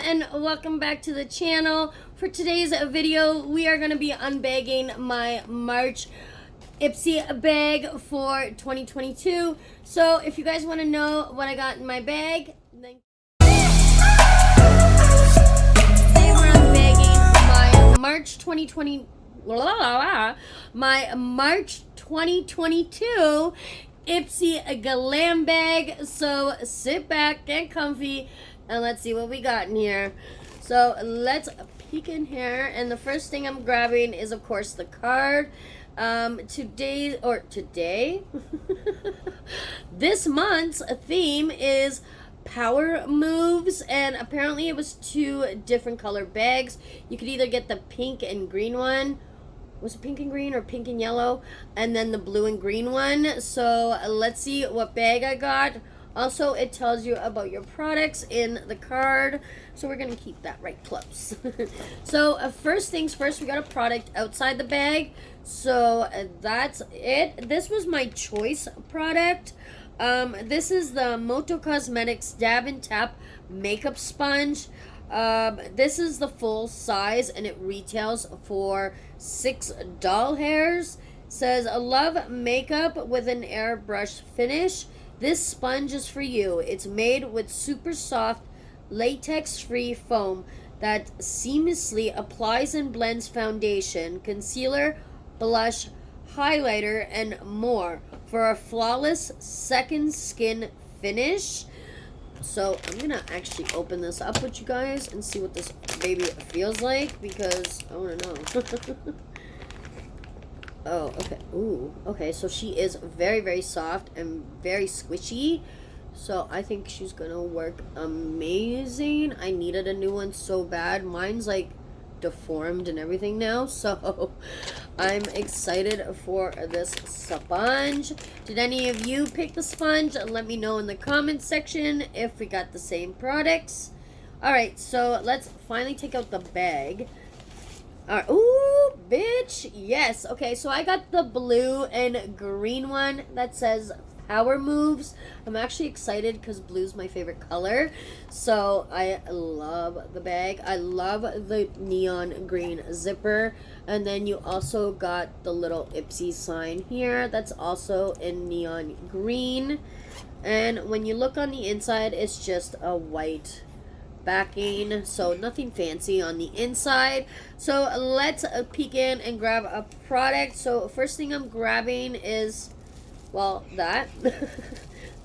and welcome back to the channel. For today's video, we are going to be unbagging my March Ipsy bag for 2022. So if you guys want to know what I got in my bag, then today we're unbagging my March 2020 my March 2022 Ipsy Glam bag. So sit back, get comfy, and let's see what we got in here. So let's peek in here, and the first thing I'm grabbing is, of course, the card. Today this month's theme is power moves, and apparently it was two different color bags. You could either get the pink and green one. Was it pink and green or pink and yellow? And then the blue and green one. So let's see what bag I got. Also, it tells you about your products in the card, so we're gonna keep that right close. So first things first, we got a product outside the bag. So that's it. This was my choice product. This is the Moto Cosmetics Dab and Tap Makeup Sponge. This is the full size, and it retails for $6 hairs. Says, love makeup with an airbrush finish. This sponge is for you. It's made with super soft, latex-free foam that seamlessly applies and blends foundation, concealer, blush, highlighter, and more for a flawless second skin finish. So I'm gonna actually open this up with you guys and see what this baby feels like, because I want to know. Oh, okay. Ooh, okay. So she is very, very soft and very squishy. So I think she's gonna work amazing. I needed a new one so bad. Mine's like deformed and everything now. So I'm excited for this sponge. Did any of you pick the sponge? Let me know in the comments section if we got the same products. Alright, so let's finally take out the bag. Alright, ooh, bitch, yes. Okay, so I got the blue and green one that says Power Moves. I'm actually excited because blue's my favorite color. So I love the bag. I love the neon green zipper. And then you also got the little Ipsy sign here that's also in neon green. And when you look on the inside, it's just a white backing, so nothing fancy on the inside. So let's peek in and grab a product. So first thing I'm grabbing is, well, that.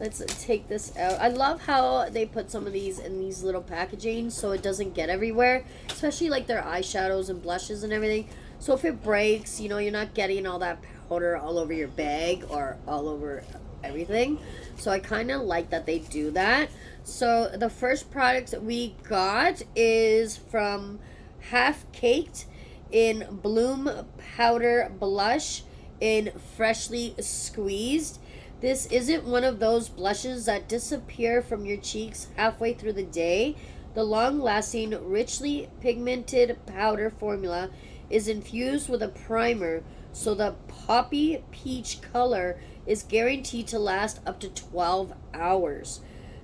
Let's take this out. I love how they put some of these in these little packaging so it doesn't get everywhere, especially like their eyeshadows and blushes and everything. So if it breaks, you know, you're not getting all that powder all over your bag or all over everything. So I kind of like that they do that. So the first product that we got is from Half Caked in Bloom Powder Blush in Freshly Squeezed. This isn't one of those blushes that disappear from your cheeks halfway through the day. The long-lasting, richly pigmented powder formula is infused with a primer, so the poppy peach color is guaranteed to last up to 12 hours.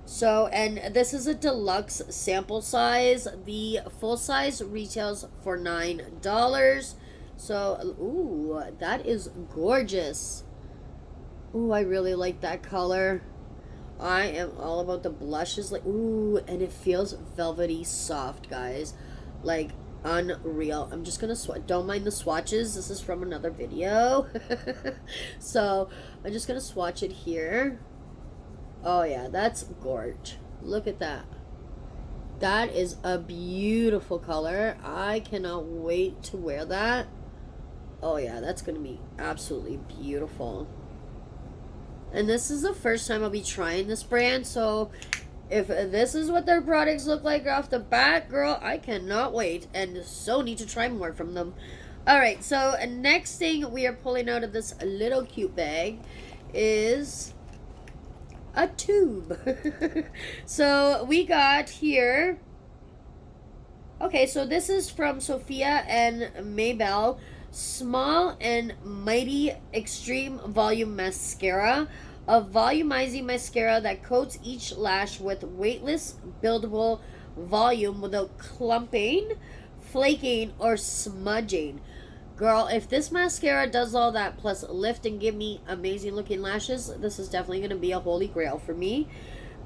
So, and this is a deluxe sample size. The full size retails for $9. So, ooh, that is gorgeous. Ooh, I really like that color. I am all about the blushes. Like, ooh, and it feels velvety soft, guys. Like, unreal. I'm just gonna don't mind the swatches. This is from another video. So I'm just gonna swatch it here. Oh yeah, that's gorge. Look at that. That is a beautiful color. I cannot wait to wear that. Oh yeah, that's gonna be absolutely beautiful. And this is the first time I'll be trying this brand, so if this is what their products look like off the bat, girl, I cannot wait and so need to try more from them. Alright, so next thing we are pulling out of this little cute bag is a tube. So we got here, okay, so this is from Sophia and Maybell Small and Mighty Extreme Volume Mascara. a volumizing mascara that coats each lash with weightless, buildable volume without clumping, flaking, or smudging. Girl, if this mascara does all that plus lift and give me amazing looking lashes, this is definitely going to be a holy grail for me,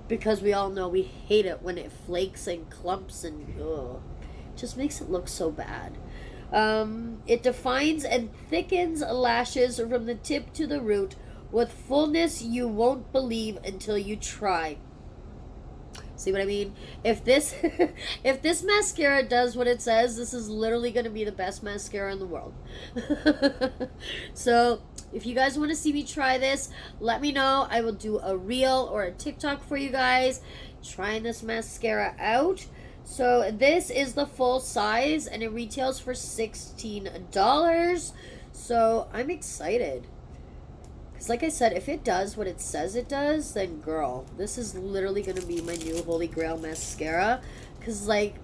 because we all know we hate it when it flakes and clumps and just makes it look so bad. It defines and thickens lashes from the tip to the root with fullness you won't believe until you try. See what I mean? If this if this mascara does what it says, this is literally going to be the best mascara in the world. So if you guys want to see me try this, let me know. I will do a reel or a TikTok for you guys trying this mascara out. So this is the full size and it retails for $16. So I'm excited. Because like I said, if it does what it says it does, then girl, this is literally going to be my new holy grail mascara. Because like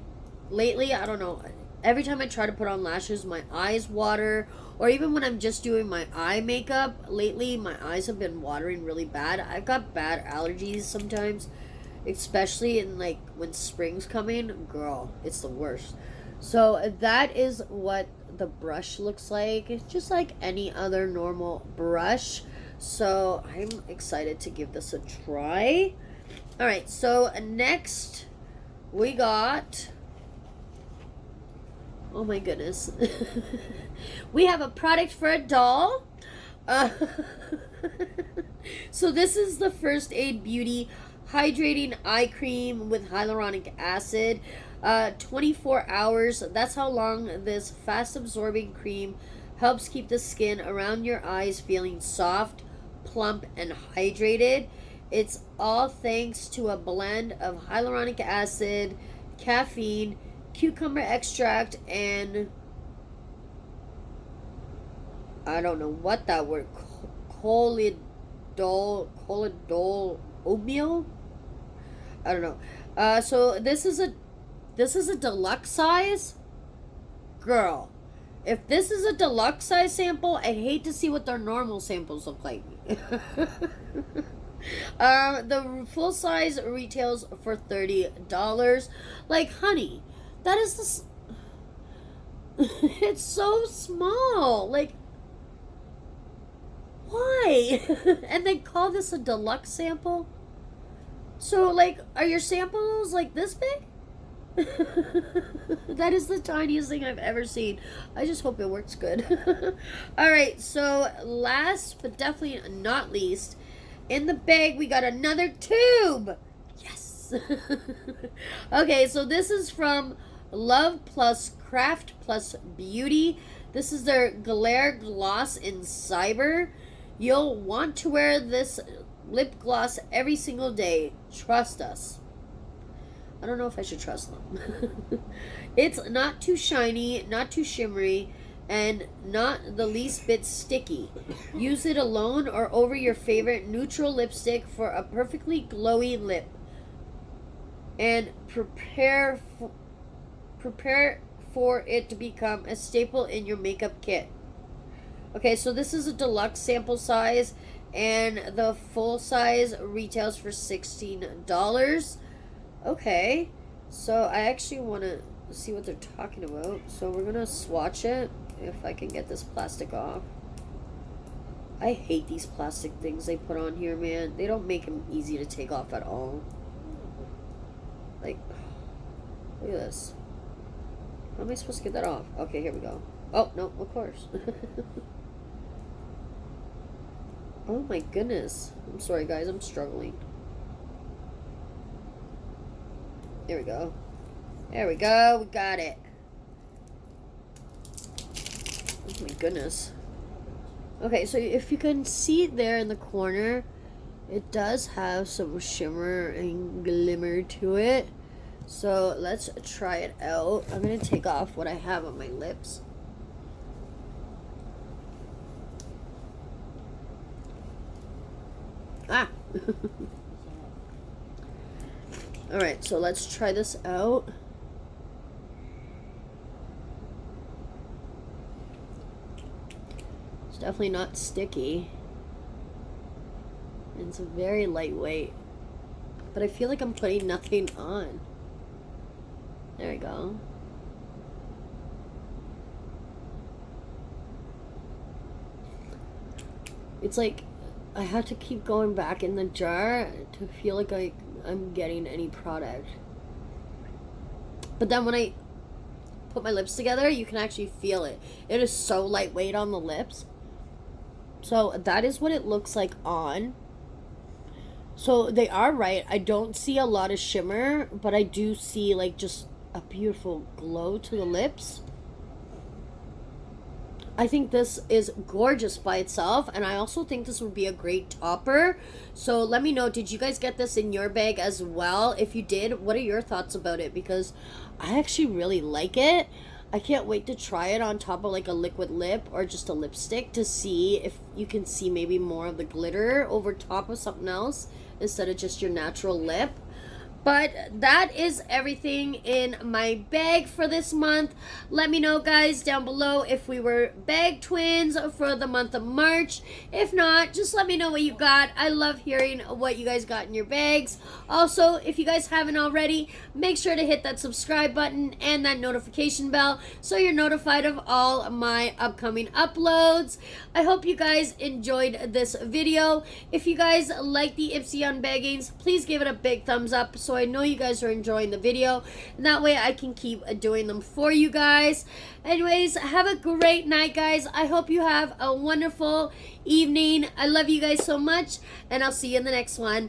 lately, I don't know, every time I try to put on lashes, my eyes water. Or even when I'm just doing my eye makeup, lately my eyes have been watering really bad. I've got bad allergies sometimes, especially in like when spring's coming. Girl, it's the worst. So that is what the brush looks like. It's just like any other normal brush. So I'm excited to give this a try. All right, so next we got, oh my goodness, we have a product for a doll. So this is the First Aid Beauty Hydrating Eye Cream with Hyaluronic Acid. 24 hours, that's how long this fast absorbing cream helps keep the skin around your eyes feeling soft, plump, and hydrated. It's all thanks to a blend of hyaluronic acid, caffeine, cucumber extract, and I don't know what that word, colloidal oatmeal? I don't know. So this is a deluxe size. Girl, if this is a deluxe size sample, I'd hate to see what their normal samples look like. The full size retails for $30. Like, honey, that is this. It's so small. Like, why? And they call this a deluxe sample? So, like, are your samples like this big? That is the tiniest thing I've ever seen. I just hope it works good. Alright, so last but definitely not least, in the bag we got another tube. Yes. Okay, so this is from Love Plus Craft Plus Beauty. This is their Glare Gloss in Cyber. You'll want to wear this lip gloss every single day. Trust us. I don't know if I should trust them. It's not too shiny, not too shimmery, and not the least bit sticky. Use it alone or over your favorite neutral lipstick for a perfectly glowy lip. And prepare for it to become a staple in your makeup kit. Okay, so this is a deluxe sample size, and the full size retails for $16. Okay, so I actually want to see what they're talking about. So we're going to swatch it, if I can get this plastic off. I hate these plastic things they put on here, man. They don't make them easy to take off at all. Like, look at this. How am I supposed to get that off? Okay, here we go. Oh, no, of course. Oh my goodness. I'm sorry, guys. I'm struggling. There we go. There we go. We got it. Oh my goodness. Okay, so if you can see there in the corner, it does have some shimmer and glimmer to it. So let's try it out. I'm going to take off what I have on my lips. Ah! Alright, so let's try this out. It's definitely not sticky. It's very lightweight. But I feel like I'm putting nothing on. There we go. It's like I have to keep going back in the jar to feel like I'm getting any product. But then when I put my lips together, you can actually feel it. It is so lightweight on the lips. So that is what it looks like on. So they are right. I don't see a lot of shimmer, but I do see like just a beautiful glow to the lips. I think this is gorgeous by itself, and I also think this would be a great topper. So let me know, did you guys get this in your bag as well? If you did, what are your thoughts about it? Because I actually really like it. I can't wait to try it on top of like a liquid lip or just a lipstick to see if you can see maybe more of the glitter over top of something else instead of just your natural lip. But that is everything in my bag for this month. Let me know, guys, down below if we were bag twins for the month of March. If not, just let me know what you got. I love hearing what you guys got in your bags. Also, if you guys haven't already, make sure to hit that subscribe button and that notification bell so you're notified of all my upcoming uploads. I hope you guys enjoyed this video. If you guys like the Ipsy unbaggings, please give it a big thumbs up so I know you guys are enjoying the video, and that way I can keep doing them for you guys. Anyways, have a great night, guys. I hope you have a wonderful evening. I love you guys so much, and I'll see you in the next one.